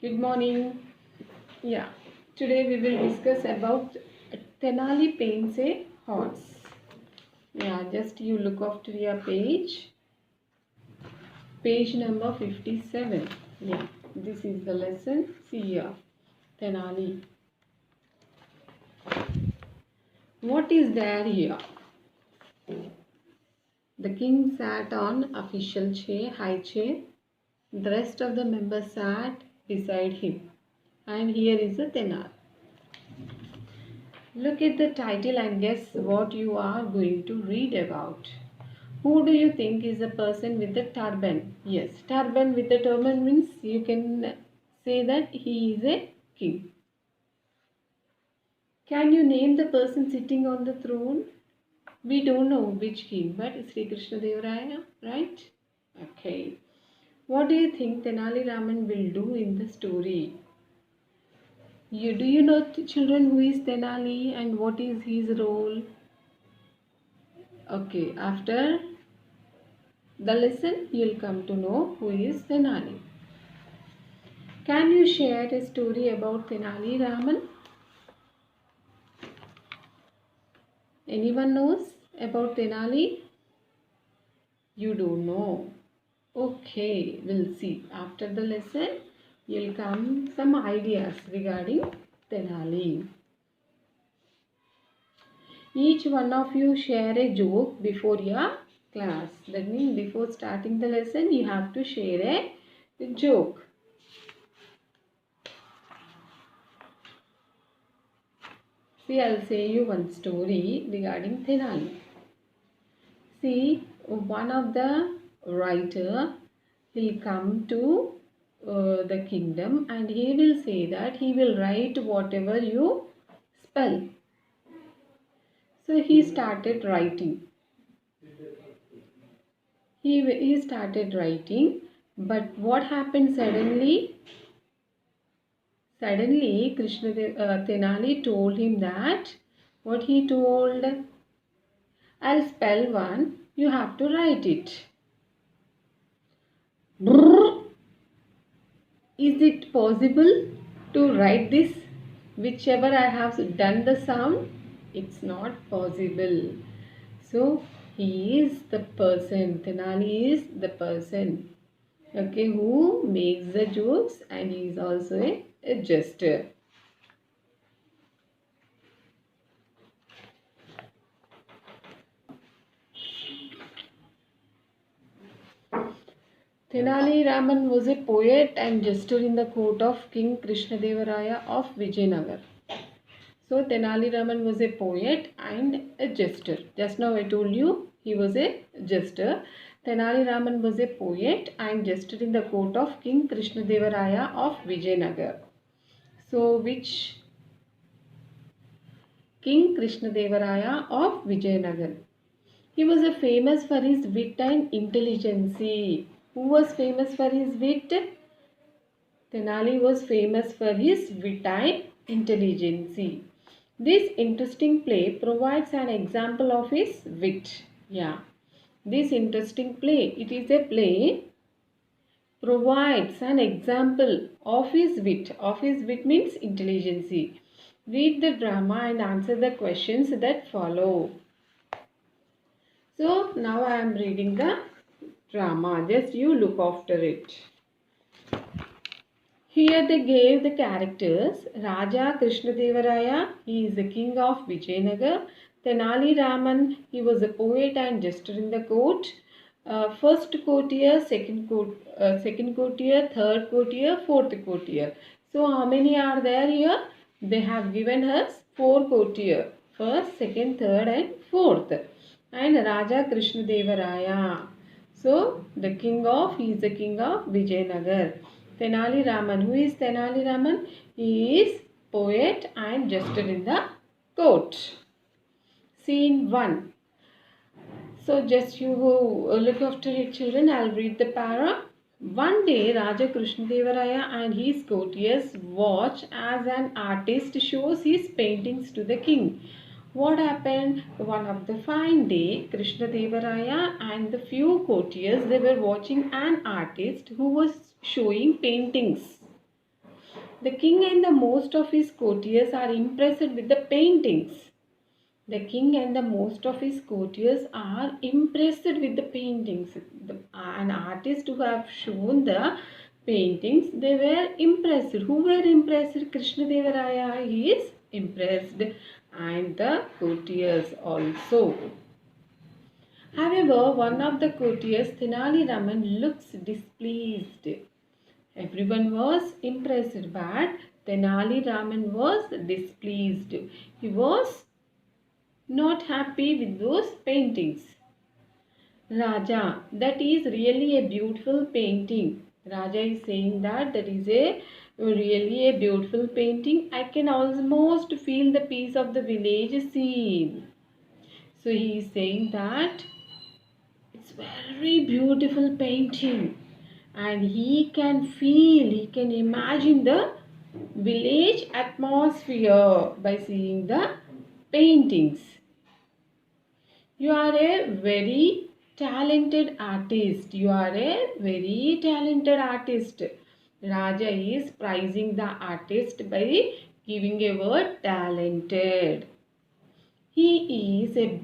Good morning. Yeah, today we will discuss about Tenali paints a horse. Yeah, just you look after your page number 57. Yeah, this is the lesson. See here, Tenali. What is there here? The king sat on official chair, high chair. The rest of the members sat beside him. And here is the Tenali. Look at the title and guess what you are going to read about. Who do you think is the person with the turban? Yes, turban with the turban means you can say that he is a king. Can you name the person sitting on the throne? We don't know which king, but Sri Krishna Deva Raya, right? Okay. What do you think Tenali Raman will do in the story? Do you know, children, who is Tenali and what is his role? Okay, after the lesson, you'll come to know who is Tenali. Can you share a story about Tenali Raman? Anyone knows about Tenali? You don't know. Okay, we'll see. After the lesson, you'll come some ideas regarding Tenali. Each one of you share a joke before your class. That means before starting the lesson, you have to share a joke. See, I'll say you one story regarding Tenali. See, one of the writer will come to the kingdom and he will say that he will write whatever you spell. So he started writing. He started writing, but what happened suddenly? Suddenly, Tenali told him that what he told, I'll spell one, you have to write it. Brrr. Is it possible to write this? Whichever I have done the sound, it's not possible. So, he is the person, Tenali is the person, okay, who makes the jokes and he is also a jester. Tenali Raman was a poet and jester in the court of King Krishnadevaraya of Vijayanagar. So Tenali Raman was a poet and a jester. Just now I told you he was a jester. Tenali Raman was a poet and jester in the court of King Krishnadevaraya of Vijayanagar. So which King Krishnadevaraya of Vijayanagar? He was famous for his wit and intelligence. Who was famous for his wit? Tenali was famous for his wit and intelligence. This interesting play provides an example of his wit. Yeah. This interesting play, it is a play, provides an example of his wit. Of his wit means intelligence. Read the drama and answer the questions that follow. So now I am reading the drama. Just you look after it. Here they gave the characters. Raja Krishnadevaraya, he is the king of Vijayanagar. Tenali Raman, he was a poet and jester in the court. First courtier, second courtier, third courtier, fourth courtier. So how many are there here? They have given us 4 courtier. First, second, third and fourth. And Raja Krishnadevaraya. So he is the king of Vijayanagar. Tenali Raman. Who is Tenali Raman? He is poet and jester in the court. Scene 1. So just you look after it, children. I'll read the para. One day, Raja Krishnadevaraya and his courtiers watch as an artist shows his paintings to the king. What happened? One of the fine day, Krishnadevaraya and the few courtiers, they were watching an artist who was showing paintings. The king and the most of his courtiers are impressed with the paintings. The king and the most of his courtiers are impressed with the paintings. An artist who have shown the paintings, they were impressed. Who were impressed? Krishnadeva he is impressed, and the courtiers also. However, one of the courtiers, Tenali Raman, looks displeased. Everyone was impressed, but Tenali Raman was displeased. He was not happy with those paintings. Raja, that is really a beautiful painting. Raja is saying that is a really a beautiful painting. I can almost feel the peace of the village scene. So he is saying that it's very beautiful painting, and he can feel, he can imagine the village atmosphere by seeing the paintings. You are a very talented artist. You are a very talented artist. Raja is praising the artist by giving a word talented. He is a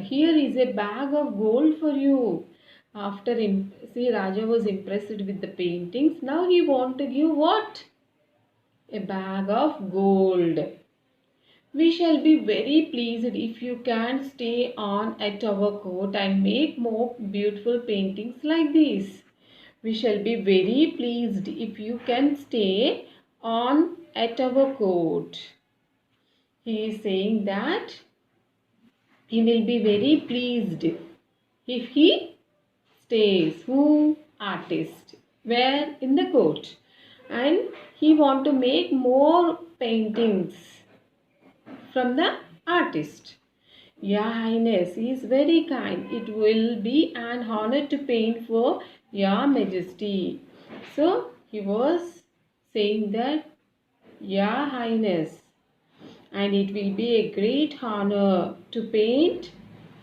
here is a bag of gold for you. After see, Raja was impressed with the paintings. Now he want to give what? A bag of gold. We shall be very pleased if you can stay on at our court and make more beautiful paintings like this. We shall be very pleased if you can stay on at our court. He is saying that he will be very pleased if he stays. Who? Artist. Where? In the court. And he want to make more paintings from the artist. Your Highness, he is very kind. It will be an honor to paint for Your Majesty. So he was saying that, Your Highness, and it will be a great honor to paint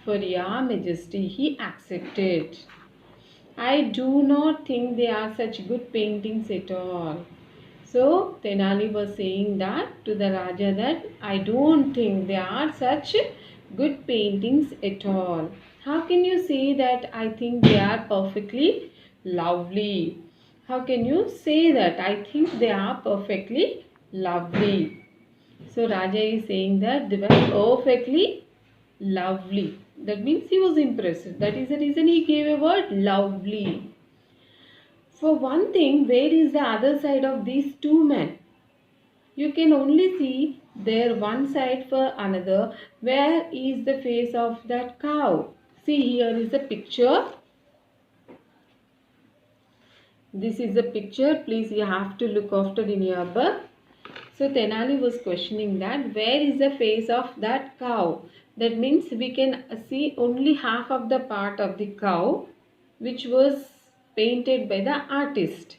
for Your Majesty. He accepted. I do not think they are such good paintings at all. So Tenali was saying that to the Raja that I don't think they are such good paintings at all. How can you say that I think they are perfectly lovely? How can you say that I think they are perfectly lovely? So Raja is saying that they were perfectly lovely. That means he was impressed. That is the reason he gave a word lovely. For one thing, where is the other side of these two men? You can only see their one side for another. Where is the face of that cow? See, here is the picture. This is the picture. Please, you have to look after in your book. So Tenali was questioning that where is the face of that cow? That means we can see only half of the part of the cow, which was painted by the artist.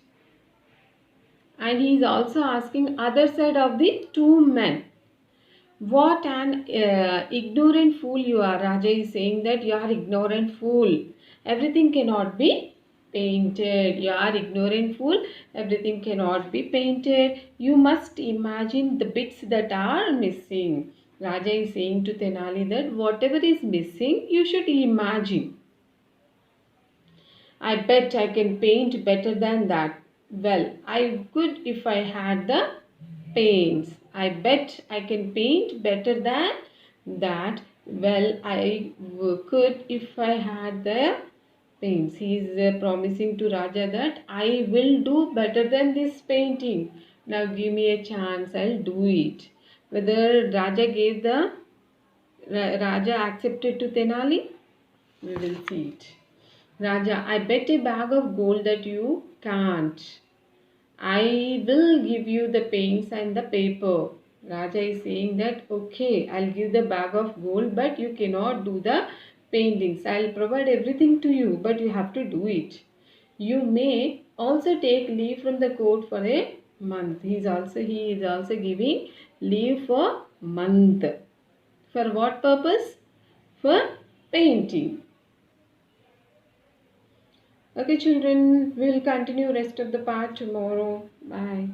And he is also asking other side of the two men. What an ignorant fool you are. Raja is saying that you are ignorant fool. Everything cannot be painted. You are ignorant fool. Everything cannot be painted. You must imagine the bits that are missing. Raja is saying to Tenali that whatever is missing, you should imagine. I bet I can paint better than that. Well, I could if I had the paints. I bet I can paint better than that. Well, I could if I had the paints. He is promising to Raja that I will do better than this painting. Now give me a chance. I'll do it. Whether Raja gave the Raja accepted to Tenali, we will see it. Raja, I bet a bag of gold that you can't. I will give you the paints and the paper. Raja is saying that, okay, I'll give the bag of gold, but you cannot do the paintings. I'll provide everything to you, but you have to do it. You may also take leave from the court for a month. He is also giving leave for month. For what purpose? For painting. Okay children, we will continue rest of the part tomorrow. Bye.